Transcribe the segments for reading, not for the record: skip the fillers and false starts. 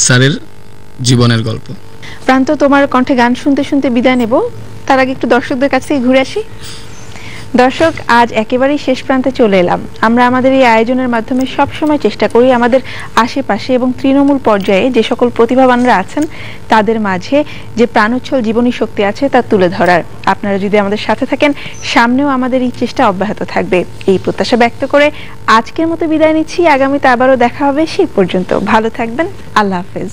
স্যারের জীবনের গল্প। প্রান্ত, তোমার কণ্ঠে গান শুনতে শুনতে বিদায় নেব, তার আগে একটু দর্শকদের কাছ থেকে ঘুরে আসি। দর্শক, আজ একেবারেই শেষ প্রান্তে চলে এলাম। আমরা আমাদের এই আয়োজনের মাধ্যমে সবসময় চেষ্টা করি আমাদের আশেপাশে এবং তৃণমূল পর্যায়ে যে সকল প্রতিভাবানরা আছেন তাদের মাঝে যে প্রাণোচ্ছল জীবনী শক্তি আছে তা তুলে ধরার। আপনারা যদি আমাদের সাথে থাকেন, সামনেও আমাদের এই চেষ্টা অব্যাহত থাকবে, এই প্রত্যাশা ব্যক্ত করে আজকের মতো বিদায় নিচ্ছি। আগামীতে আবারও দেখা হবে, সেই পর্যন্ত ভালো থাকবেন। আল্লাহ হাফেজ।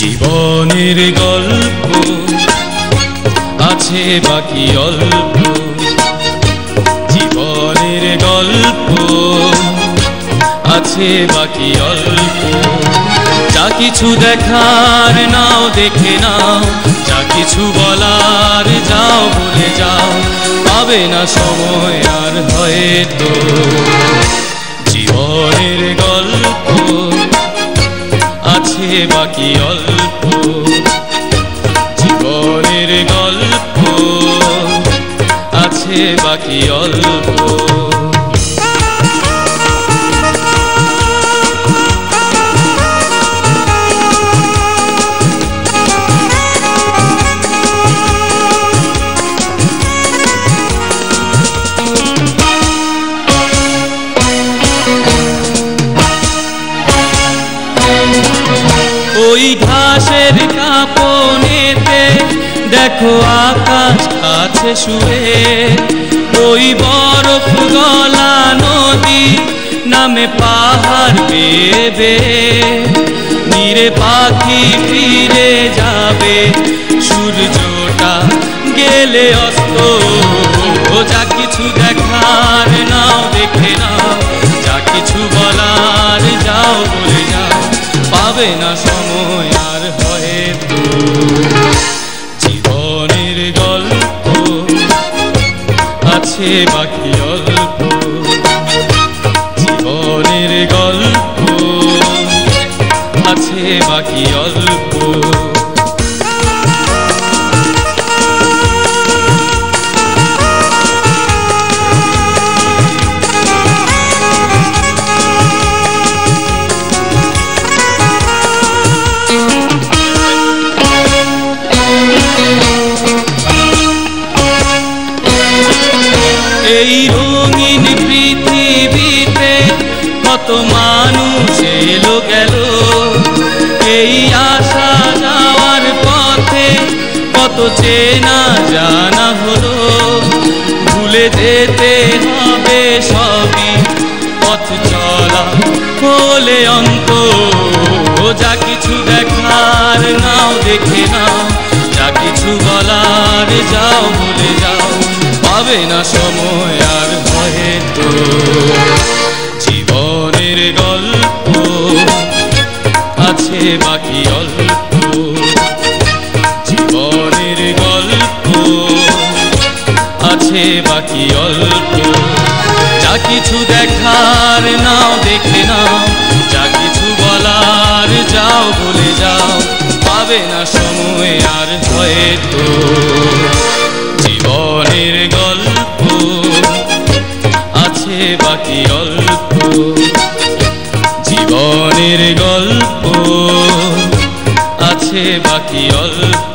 জীবনের গল্প আছে বাকি অল্প, জীবনের গল্প আছে বাকি অল্প। যা কিছু দেখার নাও দেখে নাও, যা কিছু বলার যাও বলে যাও, পাবে না সময় আর হয়তো। জীবনের গল্প আছে বাকি অল্প, জীবনের গল্প আছে বাকি অল্প। ওই ঘাসের কাঁপনেতে দেখো আকাশ কাছে শুয়ে, ওই বরফ গলা নদী নামে পাহাড় বেয়ে বেয়ে, নীরে পাখি ফিরে যাবে সূর্যটা গেলে অস্ত। যা কিছু দেখার নাও দেখে নাও, যা কিছু বলার যাও বলে যাও, পাবে না সময় আর হয়তো। জীবনের গল্প আছে বাকি অল্প, জীবনের গল্প আছে বাকি অল্প। এই রঙিন পৃথিবীতে কত মানুষ এলো গেল, এই আসা যাওয়ার পথে কত চেনা জানা হলো। ভুলে যেতে হবে সবই, পথ চলা হলে অন্ত। যা কিছু দেখার নাও দেখে নাও, যা কিছু বলার যাও বলে যাও, পাবে না সময় আর হয়তো। জীবনের গল্প আছে বাকি অল্প, জীবনের গল্প আছে বাকি অল্প। যা কিছু দেখার নাও দেখে নাও, যা কিছু বলার যাও বলে যাও, পাবে না সময় আর হয়তো। জীবনের গল্প আছে বাকি অল্প, জীবনের গল্প আছে বাকি অল্প।